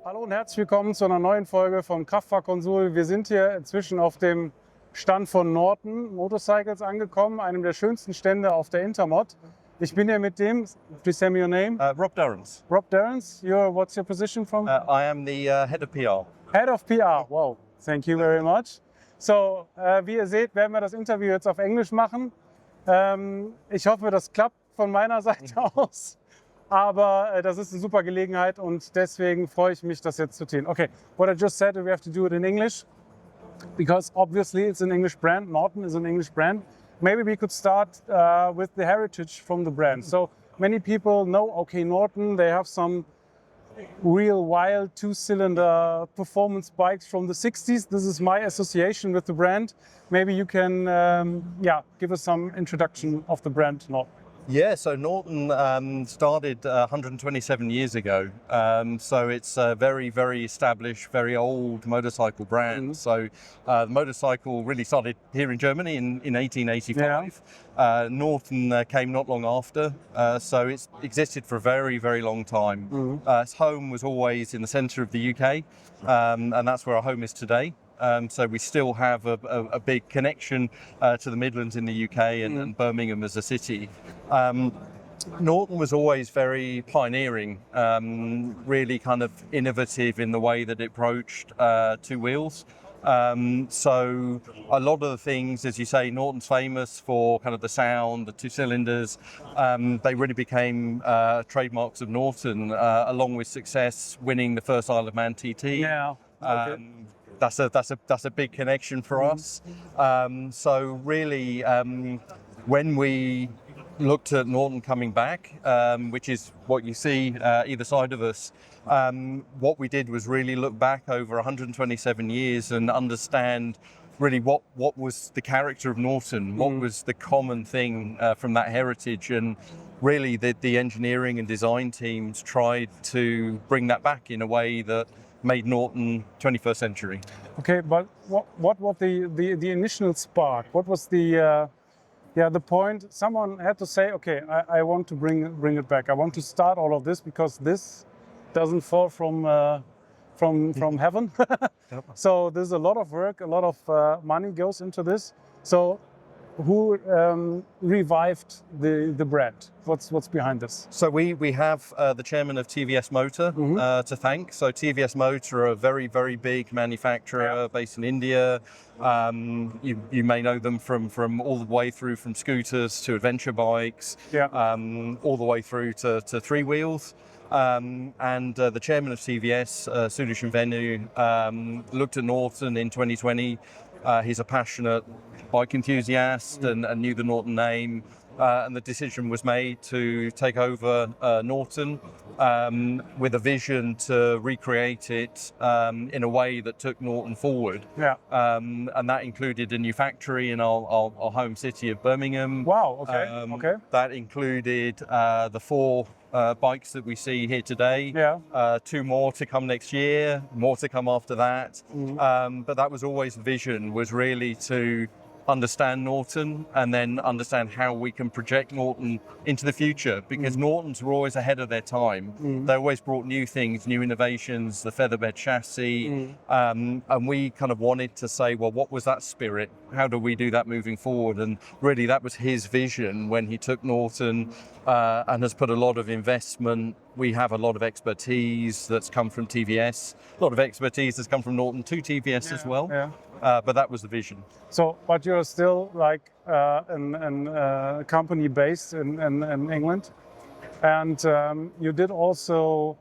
Hallo und herzlich willkommen zu einer neuen Folge vom Kraftfahrkonsul. Wir sind hier inzwischen auf dem Stand von Norton Motorcycles angekommen, einem der schönsten Stände auf der Intermod. Ich bin hier mit dem, please tell me your name. Rob Durrance. Rob Durrance, what's your position from? I am the head of PR. Head of PR, wow, thank you very much. So, wie ihr seht, werden wir das Interview jetzt auf Englisch machen. Ich hoffe, das klappt von meiner Seite aus. Aber das ist eine super Gelegenheit und deswegen freue ich mich, das jetzt zu tun. Okay, what I just said, we have to do it in English because obviously it's an English brand. Norton is an English brand. Maybe we could start with the heritage from the brand. So many people know, okay, Norton, they have some real wild two-cylinder performance bikes from the 60s. This is my association with the brand. Maybe you can give us some introduction of the brand Norton. Yeah, so Norton started 127 years ago. So it's a very, very established, very old motorcycle brand. Mm-hmm. So the motorcycle really started here in Germany in 1885. Yeah. Norton came not long after. So it's existed for a very, very long time. Mm-hmm. Its home was always in the centre of the UK. And that's where our home is today. So we still have a big connection to the Midlands in the UK and Birmingham as a city. Norton was always very pioneering, really kind of innovative in the way that it approached two wheels. So a lot of the things, as you say, Norton's famous for kind of the sound, the two cylinders. They really became trademarks of Norton, along with success, winning the first Isle of Man TT. Yeah. Okay. That's a big connection for us. So really, when we looked at Norton coming back, which is what you see either side of us, what we did was really look back over 127 years and understand really what was the character of Norton, what was the common thing from that heritage, and really the engineering and design teams tried to bring that back in a way that made Norton 21st century. Okay, but what was the initial spark? What was the point? Someone had to say, okay, I want to bring it back. I want to start all of this because this doesn't fall from heaven. So there's a lot of work, a lot of money goes into this. So who revived the brand? What's behind this? So we have the chairman of TVS Motor to thank. So TVS Motor are a very, very big manufacturer based in India. You may know them from all the way through from scooters to adventure bikes, all the way through to three wheels. And the chairman of TVS, Sudharshan Venu, looked at Norton in 2020. He's a passionate bike enthusiast and knew the Norton name. And the decision was made to take over Norton with a vision to recreate it in a way that took Norton forward. Yeah. And that included a new factory in our home city of Birmingham. Wow, okay. Okay. That included the four bikes that we see here today. Yeah. Two more to come next year, more to come after that. But that was always the vision, was really to understand Norton and then understand how we can project Norton into the future, because Nortons were always ahead of their time. They always brought new things, new innovations, the featherbed chassis, and we kind of wanted to say, well, what was that spirit? How do we do that moving forward? And really that was his vision when he took Norton and has put a lot of investment. We have a lot of expertise that's come from TVS, a lot of expertise that's come from Norton to TVS as well. Yeah. But that was the vision. So, but you're still like a company based in England, and you did also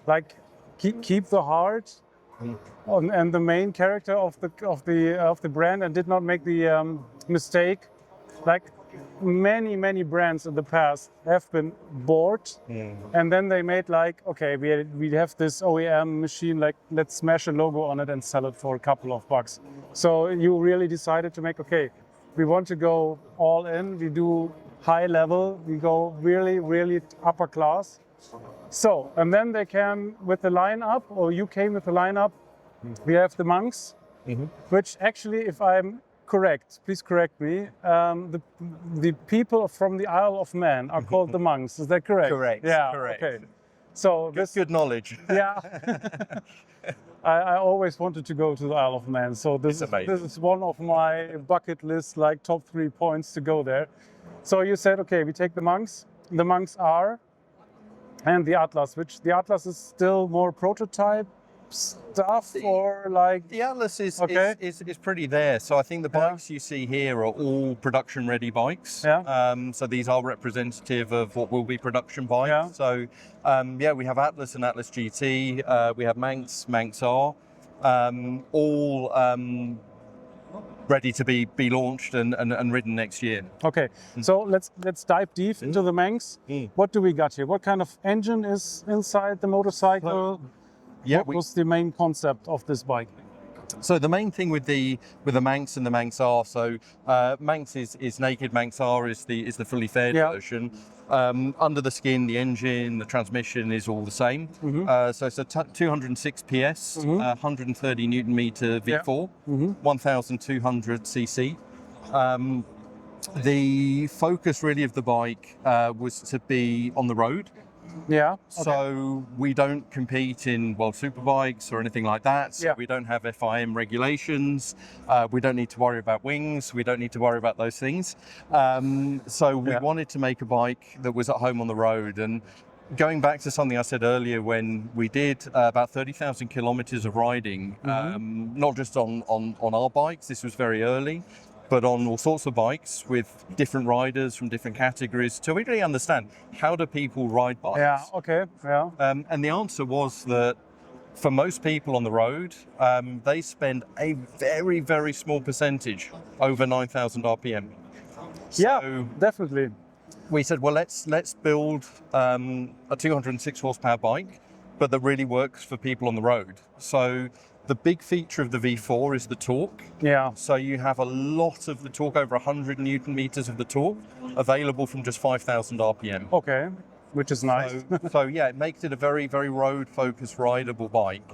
like keep the heart and the main character of the brand, and did not make the mistake like many brands in the past have been bought, and then they made like, okay, we have this OEM machine, like let's smash a logo on it and sell it for a couple of bucks. So you really decided to make, okay, we want to go all in, we do high level, we go really upper class. So, and then they came with the lineup, or you came with the lineup. We have the Monks, which actually, if I'm correct, please correct me, the people from the Isle of Man are called the Monks, is that correct? Correct. Yeah, correct. Okay. So this, Good knowledge. yeah. I always wanted to go to the Isle of Man, so It's amazing. this is one of my bucket list, like top 3 points to go there. So you said, okay, we take the Manx R, and the Atlas, which the Atlas is still more prototype stuff, or like The Atlas is pretty there. So I think the Yeah. bikes you see here are all production ready bikes. Yeah. So these are representative of what will be production bikes. Yeah. So we have Atlas and Atlas GT. We have Manx R, all ready to be launched and ridden next year. Okay, so let's dive deep into the Manx. What do we got here? What kind of engine is inside the motorcycle? Yeah, What was the main concept of this bike? So the main thing with the Manx and the Manx R, so Manx is naked, Manx R is the fully faired Yeah. version. Under the skin, the engine, the transmission is all the same. So it's a 206 PS, 130 Newton meter V4, 1,200 cc. The focus really of the bike was to be on the road. Yeah. So we don't compete in World Superbikes or anything like that. So Yeah. we don't have FIM regulations. We don't need to worry about wings. We don't need to worry about those things. So we wanted to make a bike that was at home on the road. And going back to something I said earlier, when we did about 30,000 kilometers of riding, not just on our bikes, this was very early, but on all sorts of bikes with different riders from different categories to really understand, how do people ride bikes? Yeah. Okay. Yeah. And the answer was that for most people on the road, they spend a very, very small percentage over 9,000 RPM. Yeah. So Definitely. we said, well, let's build a 206 horsepower bike, but that really works for people on the road. So the big feature of the V4 is the torque. Yeah. So you have a lot of the torque, over 100 Newton meters of the torque, available from just 5,000 RPM. Okay. Which is nice. So yeah, it makes it a very, very road-focused, rideable bike.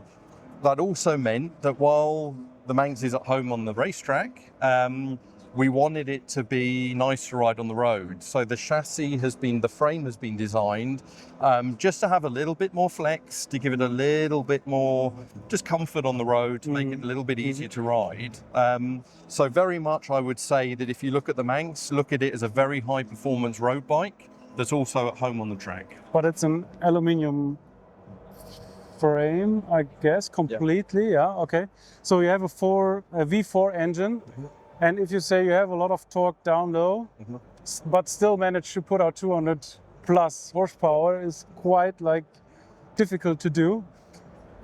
That also meant that while the Manx is at home on the racetrack, we wanted it to be nice to ride on the road. So the frame has been designed just to have a little bit more flex, to give it a little bit more just comfort on the road, to make it a little bit easier to ride. So very much I would say that if you look at the Manx, look at it as a very high performance road bike that's also at home on the track. But it's an aluminium frame, I guess, completely. Yeah. Okay. So you have a V4 engine. And if you say you have a lot of torque down low, but still manage to put out 200 plus horsepower, is quite like difficult to do.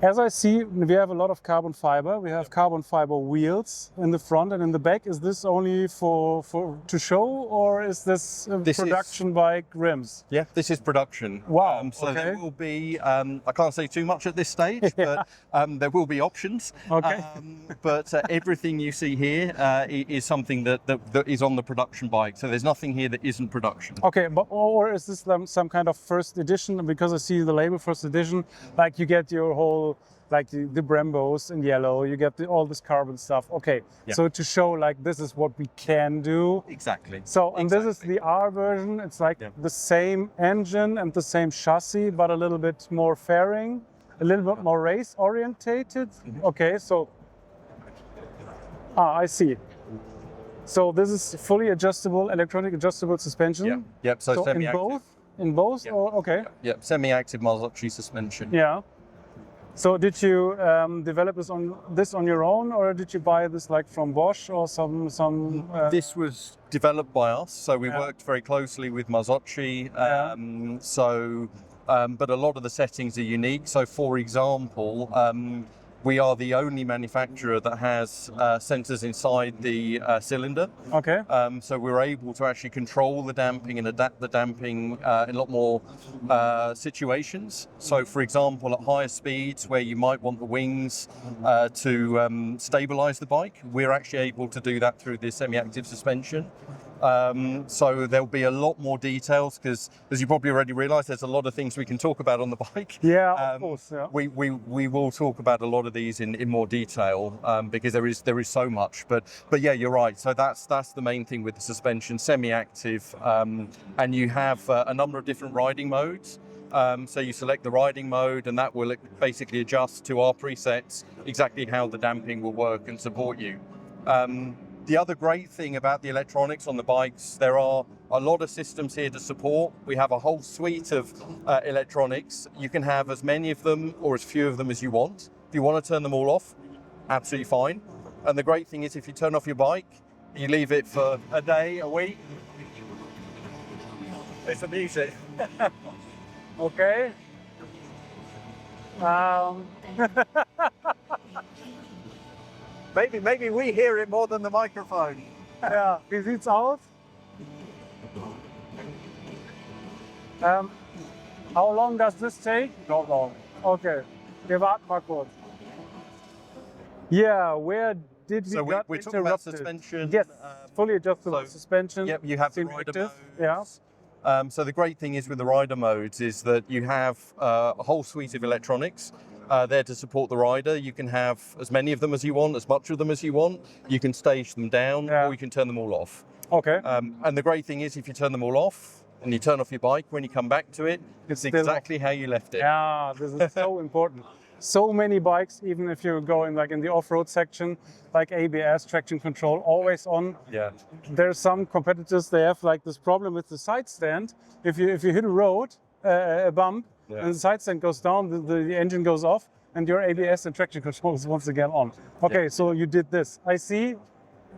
As I see, we have a lot of carbon fiber. We have carbon fiber wheels in the front and in the back. Is this only for to show, or is this production bike rims? Yeah, this is production. Wow. So okay. there will be, I can't say too much at this stage, but there will be options. Okay. But everything you see here is something that is on the production bike. So there's nothing here that isn't production. Okay, but or is this some kind of first edition? Because I see the label first edition, like you get your whole, like the Brembos in yellow, you get all this carbon stuff. Okay, so to show like this is what we can do. Exactly. So, and this is the R version. It's like the same engine and the same chassis, but a little bit more fairing, a little bit more race orientated. Okay, so, I see. So this is fully adjustable, electronic adjustable suspension. Yep. So in semi-active. both, or okay. Yep. Semi-active Marzocchi suspension. Yeah. So did you develop this on your own, or did you buy this like from Bosch or some? This was developed by us, so we worked very closely with Marzocchi. But a lot of the settings are unique. So, for example, we are the only manufacturer that has sensors inside the cylinder. Okay. So we're able to actually control the damping and adapt the damping in a lot more situations. So, for example, at higher speeds where you might want the wings to stabilize the bike, we're actually able to do that through this semi-active suspension. So there'll be a lot more details because, as you probably already realised, there's a lot of things we can talk about on the bike. Yeah, of course. Yeah. We will talk about a lot of these in more detail because there is so much. But yeah, you're right. So that's the main thing with the suspension, semi-active, and you have a number of different riding modes. So you select the riding mode, and that will basically adjust to our presets exactly how the damping will work and support you. The other great thing about the electronics on the bikes, there are a lot of systems here to support. We have a whole suite of electronics. You can have as many of them or as few of them as you want. If you want to turn them all off, absolutely fine. And the great thing is if you turn off your bike, you leave it for a day, a week, it's the music. Okay. Maybe we hear it more than the microphone. Ja, wie sieht's aus? How long does this take? Not long. Okay, wir warten mal kurz. Yeah, where did we So got we're talking about interrupted? suspension. Yes, fully adjustable so- suspension. Yep, you have the seems rider active. modes. Yeah. So the great thing is with the rider modes is that you have a whole suite of electronics there to support the rider. You can have as many of them as you want, as much of them as you want. You can stage them down, Yeah. or you can turn them all off. Okay. And the great thing is if you turn them all off and you turn off your bike, when you come back to it, it's still exactly how you left it. Yeah, this is so important. So many bikes, even if you're going like in the off-road section, like ABS, traction control, always on. Yeah. There's some competitors, they have like this problem with the side stand. If you hit a road, a bump, Yeah. and the side stand goes down, the engine goes off, and your ABS and traction control is once again on. Okay, so you did this. I see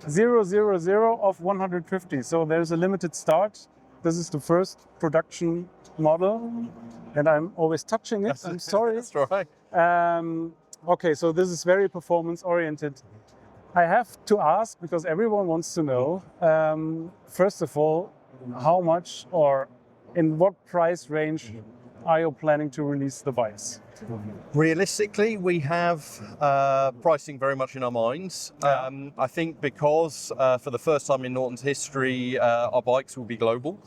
000 of 150. So there's a limited start. This is the first production model, and I'm always touching it. I'm sorry. That's right. Okay, so this is very performance oriented. I have to ask because everyone wants to know, first of all, how much or in what price range are you planning to release the bikes? Realistically, we have pricing very much in our minds. I think because for the first time in Norton's history, our bikes will be global.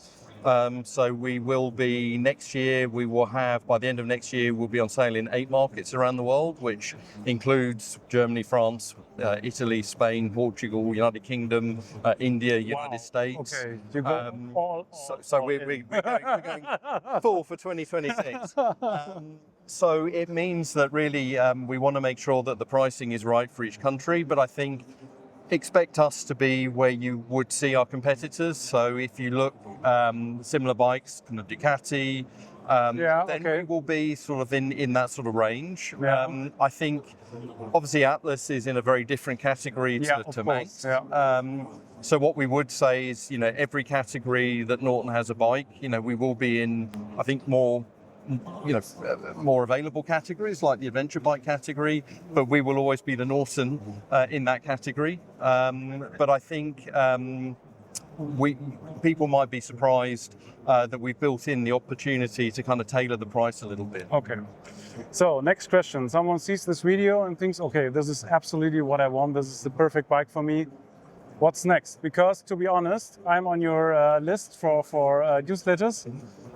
So we will be next year, we will have, by the end of next year, we'll be on sale in 8 markets around the world, which includes Germany, France, Italy, Spain, Portugal, United Kingdom, India, United States. Okay, you go all We're going full for 2026. So it means that really we want to make sure that the pricing is right for each country, but I think expect us to be where you would see our competitors. So if you look similar bikes, kind of Ducati, then we will be sort of in that sort of range. Yeah. I think obviously Atlas is in a very different category to Manx. So what we would say is, every category that Norton has a bike, we will be in, I think, more available categories like the adventure bike category, but we will always be the Norton in that category. But I think people might be surprised that we've built in the opportunity to kind of tailor the price a little bit. Okay. So next question. Someone sees this video and thinks, okay, this is absolutely what I want. This is the perfect bike for me. What's next? Because to be honest, I'm on your list for newsletters,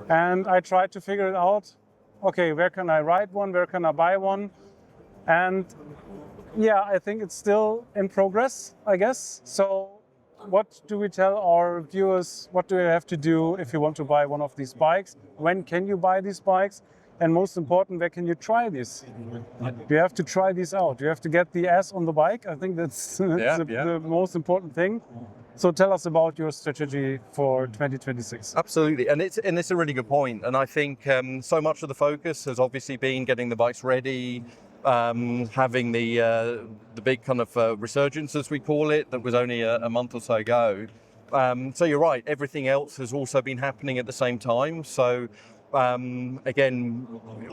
and I tried to figure it out. Okay, where can I ride one? Where can I buy one? And yeah, I think it's still in progress, I guess. So what do we tell our viewers? What do you have to do if you want to buy one of these bikes? When can you buy these bikes? And most important, where can you try this? You have to try these out. You have to get the ass on the bike. I think that's the most important thing. So tell us about your strategy for 2026. Absolutely, and it's a really good point. And I think so much of the focus has obviously been getting the bikes ready, having the big kind of resurgence, as we call it, that was only a month or so ago. So you're right. Everything else has also been happening at the same time. So. Again,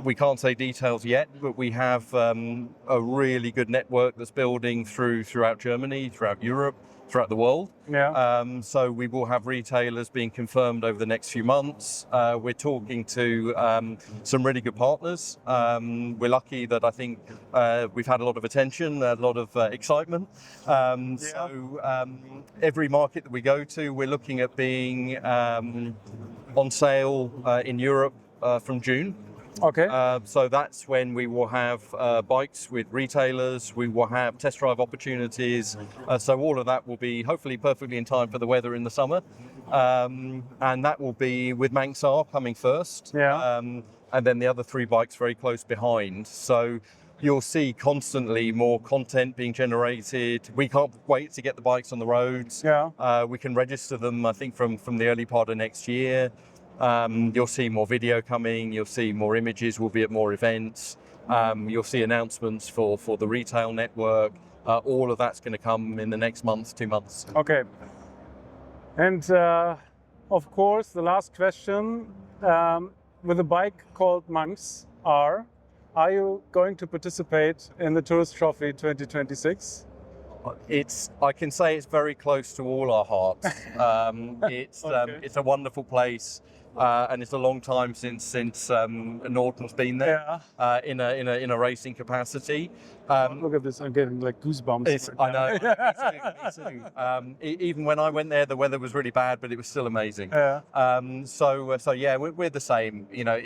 we can't say details yet, but we have a really good network that's building throughout Germany, throughout Europe, throughout the world. Yeah. So we will have retailers being confirmed over the next few months. We're talking to some really good partners. We're lucky that I think we've had a lot of attention, a lot of excitement. So every market that we go to, we're looking at being on sale in Europe from June. Okay. So that's when we will have bikes with retailers, we will have test drive opportunities. So all of that will be hopefully perfectly in time for the weather in the summer. and that will be with Manx R coming first. Yeah. And then the other 3 bikes very close behind. So you'll see constantly more content being generated. We can't wait to get the bikes on the roads. Yeah. We can register them, I think, from the early part of next year. You'll see more video coming. You'll see more images. We'll be at more events. You'll see announcements for the retail network. All of that's going to come in the next month, 2 months. Okay. And of course, the last question, with a bike called Manx R, are you going to participate in the Tourist Trophy 2026? I can say it's very close to all our hearts. Okay. It's a wonderful place, and it's a long time since Norton's been there in a racing capacity. Look at this, I'm getting like goosebumps. I know. Me too. Even when I went there, the weather was really bad, but it was still amazing. Yeah. So yeah, we're the same. You know,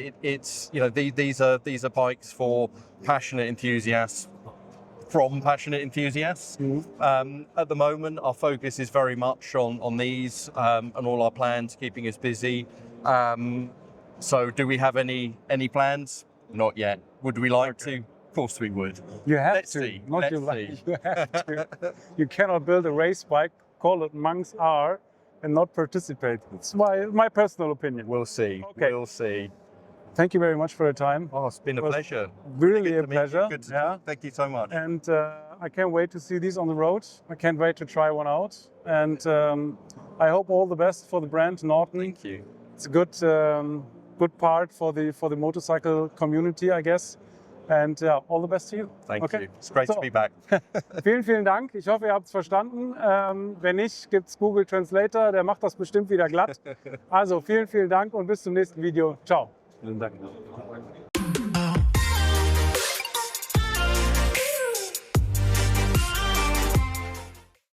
these are bikes for passionate enthusiasts. From passionate enthusiasts. At the moment, our focus is very much on these and all our plans, keeping us busy. So do we have any plans? Not yet. Would we like to? Of course we would. You have Let's to. see. Not Let's you see. like. You have to. You cannot build a race bike, call it Manx R, and not participate. It's my personal opinion. We'll see. Okay. We'll see. Thank you very much for your time. Oh, it's been a was pleasure. Really Good a to meet you. pleasure. Good to Yeah. talk. Thank you so much. And I can't wait to see these on the road. I can't wait to try one out. And I hope all the best for the brand Norton. Thank you. It's a good part for the motorcycle community, I guess. And all the best to you. Thank Okay. you. It's great to be back. Vielen Dank. Ich hoffe, ihr habt es verstanden. Wenn nicht, gibt es Google Translator. Der macht das bestimmt wieder glatt. Also vielen Dank und bis zum nächsten Video. Ciao. Vielen Dank.